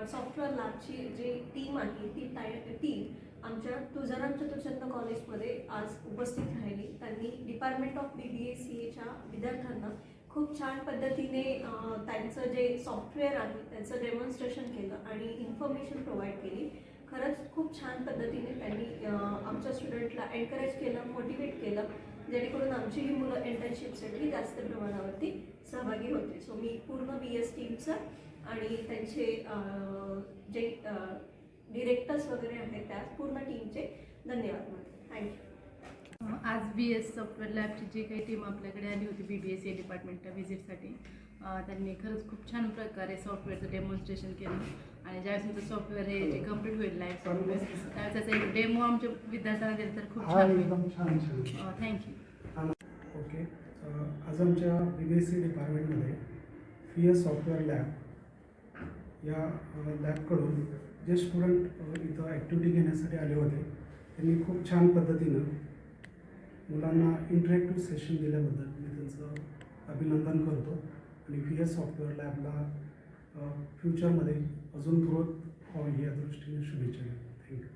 Software लॅबची जी team आहे ती team आमच्या तुळजाराम चतुर्चंद कॉलेजमध्ये आज उपस्थित राहिली. त्यांनी डिपार्टमेंट ऑफ BBA-CA विद्यार्थ्यांना खूप छान पद्धतीने त्यांचं जे सॉफ्टवेअर आहे त्याचं डेमॉन्स्ट्रेशन केलं आणि इन्फॉर्मेशन प्रोव्हाइड केली. खरंच खूप छान पद्धतीने त्यांनी आमच्या स्टुडंटला एनकरेज केलं, मोटिवेट केलं, जेणेकरून आमची ही मुलं इंटर्नशिपसाठी जास्त प्रमाणावरती सहभागी होते. सो मी पूर्ण BS टीमचं आणि त्यांचे जे डिरेक्टर्स वगैरे आहेत त्या पूर्ण टीमचे धन्यवाद मानते. थँक्यू. आज BS सॉफ्टवेअर लॅबची जी काही टीम आपल्याकडे आली होती BBA-CA डिपार्टमेंटच्या व्हिजिटसाठी, त्यांनी खरंच खूप छान प्रकारे सॉफ्टवेअरचं डेमॉन्स्ट्रेशन केलं आणि ज्यावेळेस तुमचं सॉफ्टवेअर हे जे कम्प्लीट होईल लाईव्ह सॉफ्टवेअर त्यावेळेस त्याचा एक डेमो आमच्या विद्यार्थ्यांना दिला तर खूप छान होईल. थँक्यू. ओके, आज आमच्या BBA-CA डिपार्टमेंटमध्ये FIAS सॉफ्टवेअर लॅब या लॅबकडून जे स्टुडंट इथं ॲक्टिव्हिटी घेण्यासाठी आले होते त्यांनी खूप छान पद्धतीनं मुलांना इंटरॅक्टिव्ह सेशन दिल्याबद्दल मी त्यांचं अभिनंदन करतो आणि FIAS सॉफ्टवेअर लॅबला फ्युचरमध्ये अजून ग्रोथ व्हावी या दृष्टीने शुभेच्छा देतो. थँक्यू.